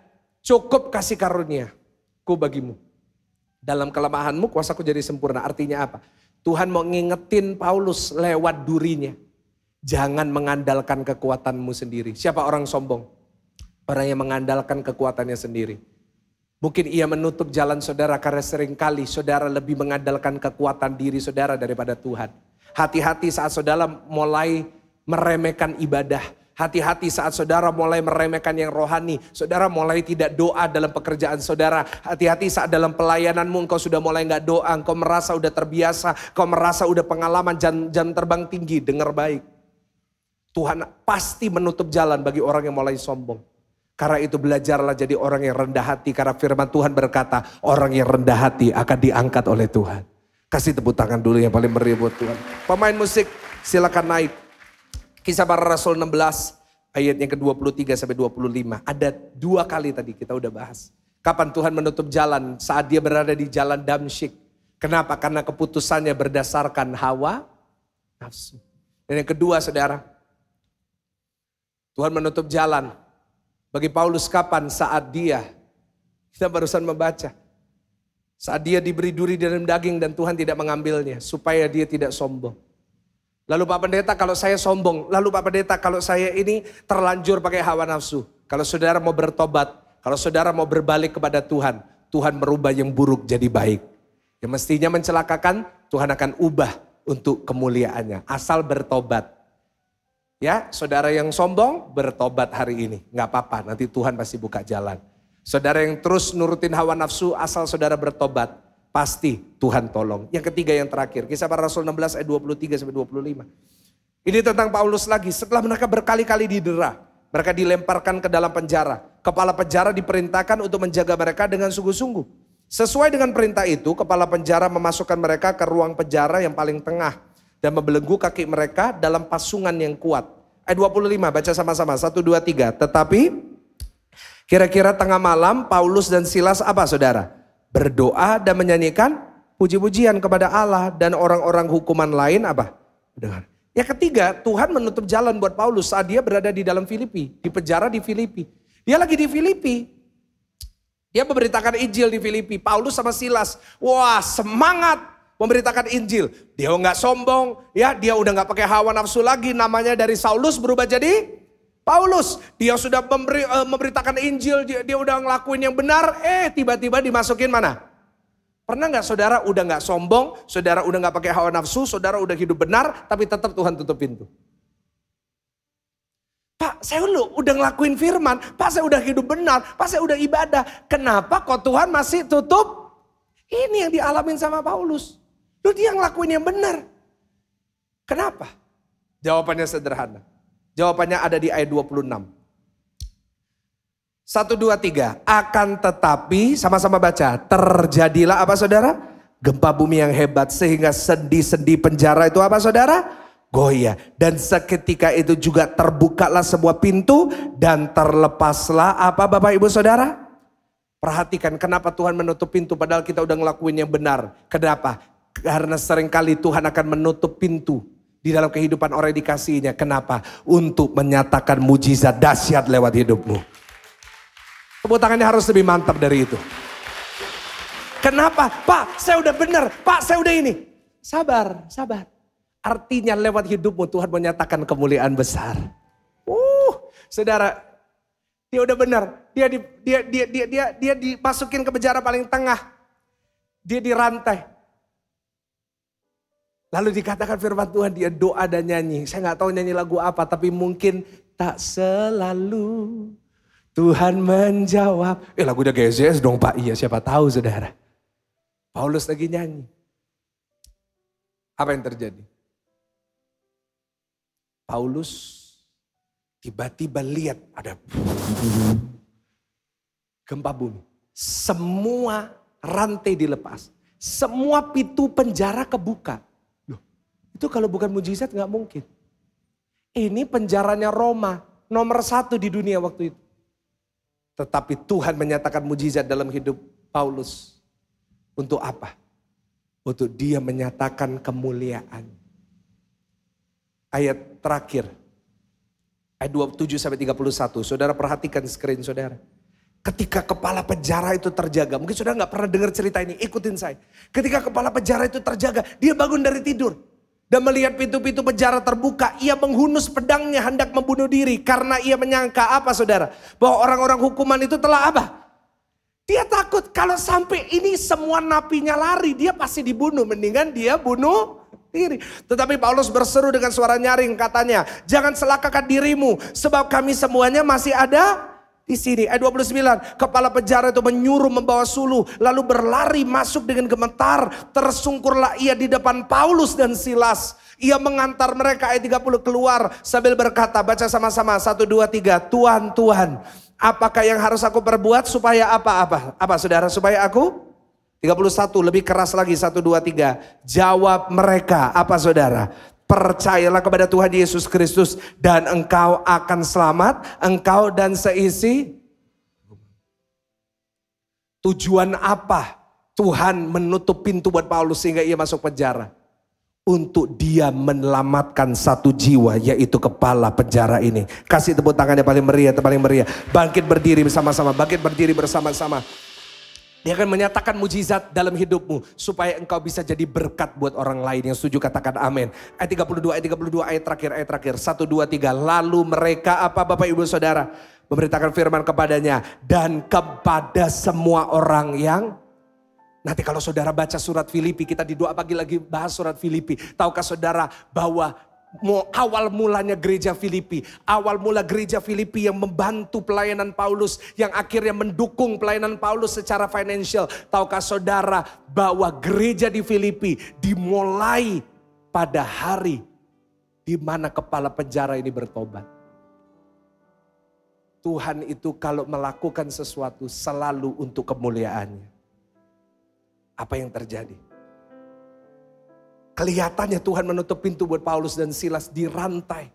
cukup kasih karuniaku bagimu. Dalam kelemahanmu kuasaku jadi sempurna. Artinya apa? Tuhan mau ngingetin Paulus lewat durinya. Jangan mengandalkan kekuatanmu sendiri. Siapa orang sombong? Orang yang mengandalkan kekuatannya sendiri. Mungkin ia menutup jalan saudara karena seringkali saudara lebih mengandalkan kekuatan diri saudara daripada Tuhan. Hati-hati saat saudara mulai meremehkan ibadah. Hati-hati saat saudara mulai meremehkan yang rohani. Saudara mulai tidak doa dalam pekerjaan saudara. Hati-hati saat dalam pelayananmu engkau sudah mulai gak doa. Engkau merasa udah terbiasa. Engkau merasa udah pengalaman jam terbang tinggi. Dengar baik. Tuhan pasti menutup jalan bagi orang yang mulai sombong. Karena itu belajarlah jadi orang yang rendah hati. Karena firman Tuhan berkata orang yang rendah hati akan diangkat oleh Tuhan. Kasih tepuk tangan dulu yang paling meriah buat Tuhan. Pemain musik silakan naik. Kisah Para Rasul 16 ayat yang ke-23 sampai 25. Ada 2 kali tadi kita udah bahas. Kapan Tuhan menutup jalan? Saat dia berada di jalan Damsyik. Kenapa? Karena keputusannya berdasarkan hawa nafsu. Dan yang kedua saudara. Tuhan menutup jalan. Bagi Paulus kapan? Saat dia. Kita barusan membaca. Saat dia diberi duri dalam daging dan Tuhan tidak mengambilnya. Supaya dia tidak sombong. Lalu Pak Pendeta kalau saya sombong. Lalu Pak Pendeta kalau saya ini terlanjur pakai hawa nafsu. Kalau saudara mau bertobat. Kalau saudara mau berbalik kepada Tuhan. Tuhan merubah yang buruk jadi baik. Yang mestinya mencelakakan. Tuhan akan ubah untuk kemuliaannya. Asal bertobat. Ya saudara yang sombong bertobat hari ini. Gak apa-apa nanti Tuhan pasti buka jalan. Saudara yang terus nurutin hawa nafsu asal saudara bertobat. Pasti Tuhan tolong. Yang ketiga yang terakhir. Kisah Para Rasul 16 ayat 23 sampai 25. Ini tentang Paulus lagi. Setelah mereka berkali-kali didera. Mereka dilemparkan ke dalam penjara. Kepala penjara diperintahkan untuk menjaga mereka dengan sungguh-sungguh. Sesuai dengan perintah itu, kepala penjara memasukkan mereka ke ruang penjara yang paling tengah. Dan membelenggu kaki mereka dalam pasungan yang kuat. Ayat 25 baca sama-sama. 1, 2, 3. Tetapi kira-kira tengah malam Paulus dan Silas apa saudara? Berdoa dan menyanyikan puji-pujian kepada Allah dan orang-orang hukuman lain apa? Dengar. Yang ketiga, Tuhan menutup jalan buat Paulus saat dia berada di dalam Filipi, di penjara di Filipi. Dia lagi di Filipi. Dia memberitakan Injil di Filipi. Paulus sama Silas, wah semangat memberitakan Injil. Dia nggak sombong, ya dia udah nggak pakai hawa nafsu lagi. Namanya dari Saulus berubah jadi Paulus. Dia sudah memberitakan Injil, dia udah ngelakuin yang benar. Tiba-tiba dimasukin mana? Pernah gak saudara udah gak sombong, saudara udah gak pakai hawa nafsu, saudara udah hidup benar, tapi tetap Tuhan tutup pintu. Pak saya udah ngelakuin firman, Pak saya udah hidup benar, Pak saya udah ibadah. Kenapa kok Tuhan masih tutup? Ini yang dialamin sama Paulus. Loh dia ngelakuin yang benar. Kenapa? Jawabannya sederhana. Jawabannya ada di ayat 26. 1, 2, 3. Akan tetapi, sama-sama baca. Terjadilah apa saudara? Gempa bumi yang hebat sehingga sendi-sendi penjara itu apa saudara? Goyah. Dan seketika itu juga terbukalah sebuah pintu dan terlepaslah apa Bapak Ibu Saudara? Perhatikan kenapa Tuhan menutup pintu padahal kita udah ngelakuin yang benar. Kenapa? Karena seringkali Tuhan akan menutup pintu di dalam kehidupan orang yang dikasihinya. Kenapa? Untuk menyatakan mujizat dahsyat lewat hidupmu. Tepuk tangannya harus lebih mantap dari itu. Kenapa? Pak, saya udah benar. Pak, saya udah ini. Sabar, sabar. Artinya lewat hidupmu Tuhan menyatakan kemuliaan besar. Saudara, dia udah benar. Dia dimasukin ke penjara paling tengah. Dia dirantai. Lalu dikatakan firman Tuhan, dia doa dan nyanyi. Saya nggak tahu nyanyi lagu apa, tapi mungkin tak selalu Tuhan menjawab. Lagunya GZS dong Pak. Iya, siapa tahu saudara. Paulus lagi nyanyi. Apa yang terjadi? Paulus tiba-tiba lihat ada gempa bumi. Semua rantai dilepas. Semua pintu penjara kebuka. Loh, itu kalau bukan mujizat gak mungkin. Ini penjaranya Roma, nomor 1 di dunia waktu itu. Tetapi Tuhan menyatakan mujizat dalam hidup Paulus. Untuk apa? Untuk dia menyatakan kemuliaan. Ayat terakhir. Ayat 27-31. Saudara perhatikan screen saudara. Ketika kepala penjara itu terjaga. Mungkin saudara gak pernah dengar cerita ini. Ikutin saya. Ketika kepala penjara itu terjaga. Dia bangun dari tidur. Dan melihat pintu-pintu penjara terbuka. Ia menghunus pedangnya hendak membunuh diri. Karena ia menyangka apa saudara? Bahwa orang-orang hukuman itu telah apa? Dia takut kalau sampai ini semua napinya lari. Dia pasti dibunuh. Mendingan dia bunuh diri. Tetapi Paulus berseru dengan suara nyaring katanya, jangan celakakan dirimu sebab kami semuanya masih ada di sini. Ayat 29, kepala penjara itu menyuruh membawa suluh lalu berlari masuk dengan gemetar, tersungkurlah ia di depan Paulus dan Silas. Ia mengantar mereka, ayat 30, keluar sambil berkata, baca sama-sama 1 2 3, Tuhan, Tuhan, apakah yang harus aku perbuat supaya apa saudara, supaya aku 31 lebih keras lagi 1 2 3. Jawab mereka apa saudara? Percayalah kepada Tuhan Yesus Kristus dan engkau akan selamat, engkau dan seisi. Tujuan apa Tuhan menutup pintu buat Paulus sehingga ia masuk penjara? Untuk dia menyelamatkan satu jiwa, yaitu kepala penjara ini. Kasih tepuk tangannya paling meriah, paling meriah. Bangkit berdiri bersama-sama, bangkit berdiri bersama-sama. Dia akan menyatakan mujizat dalam hidupmu supaya engkau bisa jadi berkat buat orang lain. Yang setuju katakan amin. Ayat 32, ayat terakhir. 1 2 3. Lalu mereka apa Bapak Ibu Saudara? Memberitakan firman kepadanya dan kepada semua orang yang. Nanti kalau saudara baca surat Filipi, kita di doa pagi lagi bahas surat Filipi. Tahukah saudara bahwa awal mulanya gereja Filipi, awal mula gereja Filipi yang membantu pelayanan Paulus, yang akhirnya mendukung pelayanan Paulus secara financial. Tahukah saudara bahwa gereja di Filipi dimulai pada hari di mana kepala penjara ini bertobat. Tuhan itu kalau melakukan sesuatu selalu untuk kemuliaannya. Apa yang terjadi? Kelihatannya Tuhan menutup pintu buat Paulus dan Silas dirantai.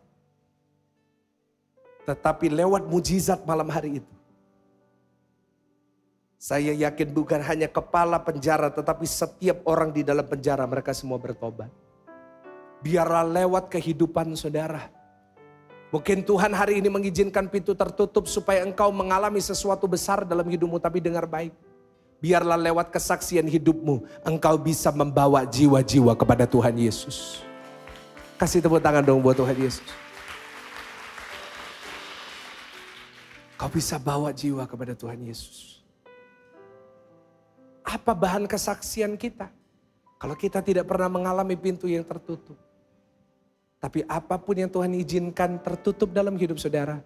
Tetapi lewat mujizat malam hari itu. Saya yakin bukan hanya kepala penjara, tetapi setiap orang di dalam penjara mereka semua bertobat. Biarlah lewat kehidupan saudara. Mungkin Tuhan hari ini mengizinkan pintu tertutup supaya engkau mengalami sesuatu besar dalam hidupmu, tapi dengar baik. Biarlah lewat kesaksian hidupmu, engkau bisa membawa jiwa-jiwa kepada Tuhan Yesus. Kasih tepuk tangan dong buat Tuhan Yesus. Kau bisa bawa jiwa kepada Tuhan Yesus. Apa bahan kesaksian kita? Kalau kita tidak pernah mengalami pintu yang tertutup. Tapi apapun yang Tuhan izinkan tertutup dalam hidup saudara,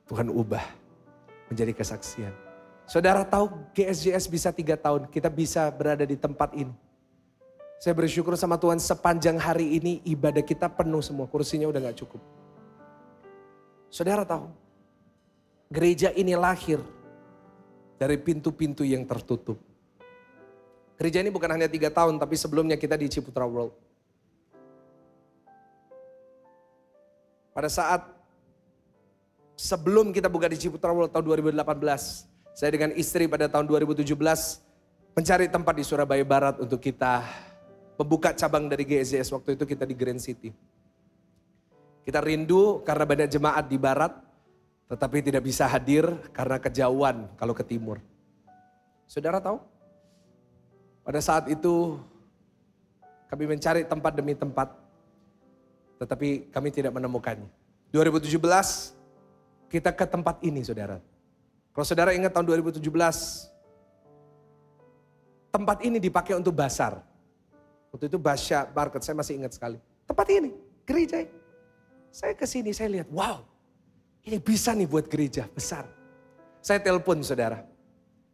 Tuhan ubah menjadi kesaksian. Saudara tahu GSJS bisa 3 tahun, kita bisa berada di tempat ini. Saya bersyukur sama Tuhan sepanjang hari ini ibadah kita penuh semua, kursinya udah gak cukup. Saudara tahu, gereja ini lahir dari pintu-pintu yang tertutup. Gereja ini bukan hanya 3 tahun, tapi sebelumnya kita di Ciputra World. Pada saat sebelum kita buka di Ciputra World tahun 2018, saya dengan istri pada tahun 2017 mencari tempat di Surabaya Barat untuk kita Pembuka cabang dari GSJS waktu itu kita di Grand City. Kita rindu karena banyak jemaat di barat, tetapi tidak bisa hadir karena kejauhan kalau ke timur. Saudara tahu? Pada saat itu kami mencari tempat demi tempat, tetapi kami tidak menemukannya. 2017 kita ke tempat ini, saudara. Kalau saudara ingat tahun 2017, tempat ini dipakai untuk basar. Waktu itu Basya Market, saya masih ingat sekali. Tempat ini, gereja ini. Saya ke sini, saya lihat, wow, ini bisa nih buat gereja besar. Saya telepon saudara.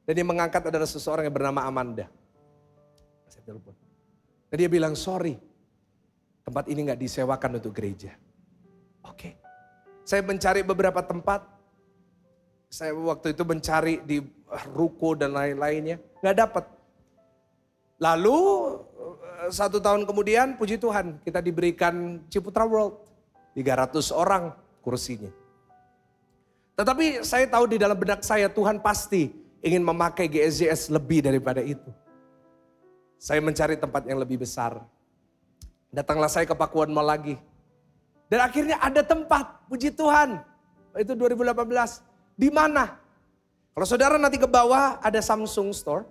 Dan yang mengangkat adalah seseorang yang bernama Amanda. Saya telepon. Dan dia bilang, sorry, tempat ini gak disewakan untuk gereja. Oke. Saya mencari beberapa tempat. Saya waktu itu mencari di ruko dan lain-lainnya. Gak dapat. Lalu 1 tahun kemudian, puji Tuhan, kita diberikan Ciputra World. 300 orang kursinya. Tetapi saya tahu di dalam benak saya Tuhan pasti ingin memakai GSJS lebih daripada itu. Saya mencari tempat yang lebih besar. Datanglah saya ke Pakuan Mall lagi. Dan akhirnya ada tempat, puji Tuhan. Itu 2018. Di mana? Kalau saudara nanti ke bawah ada Samsung Store.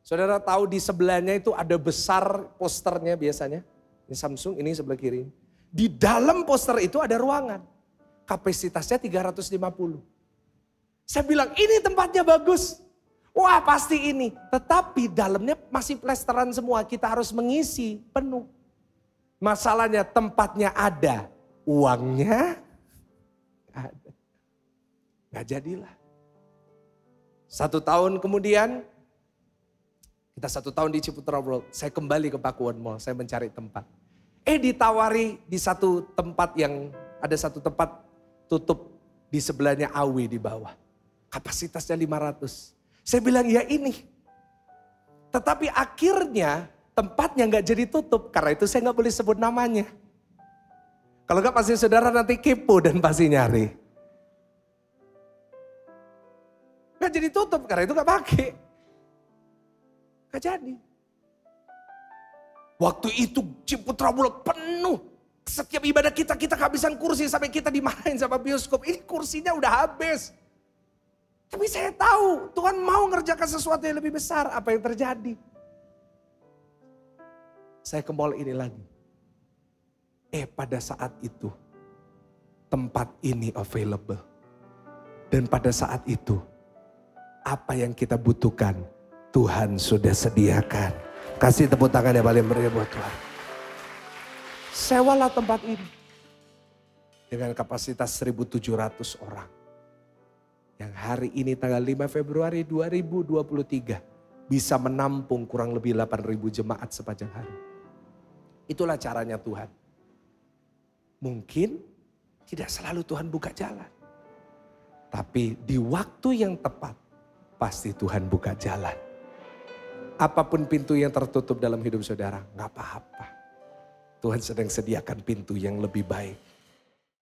Saudara tahu di sebelahnya itu ada besar posternya biasanya. Ini Samsung, ini sebelah kiri. Di dalam poster itu ada ruangan. Kapasitasnya 350. Saya bilang ini tempatnya bagus. Wah pasti ini. Tetapi dalamnya masih plesteran semua. Kita harus mengisi penuh. Masalahnya tempatnya ada. Uangnya ada. Gak jadilah. 1 tahun kemudian. Kita 1 tahun di Ciputra World. Saya kembali ke Pakuan Mall. Saya mencari tempat. Ditawari di satu tempat yang ada satu tempat tutup di sebelahnya AW di bawah. Kapasitasnya 500. Saya bilang ya ini. Tetapi akhirnya tempatnya gak jadi tutup. Karena itu saya gak boleh sebut namanya. Kalau gak pasti saudara nanti kepo dan pasti nyari. Gak jadi tutup karena itu gak pakai. Gak jadi. Waktu itu Ciputra World penuh. Setiap ibadah kita kehabisan kursi sampai kita dimarahin sama bioskop. Ini kursinya udah habis. Tapi saya tahu Tuhan mau ngerjakan sesuatu yang lebih besar. Apa yang terjadi? Saya ke mall ini lagi. Pada saat itu tempat ini available. Dan pada saat itu apa yang kita butuhkan Tuhan sudah sediakan. Kasih tepuk tangan yang paling meriah buat Tuhan. Sewalah tempat ini. Dengan kapasitas 1.700 orang. Yang hari ini tanggal 5 Februari 2023. Bisa menampung kurang lebih 8.000 jemaat sepanjang hari. Itulah caranya Tuhan. Mungkin tidak selalu Tuhan buka jalan. Tapi di waktu yang tepat. Pasti Tuhan buka jalan. Apapun pintu yang tertutup dalam hidup saudara, gak apa-apa. Tuhan sedang sediakan pintu yang lebih baik.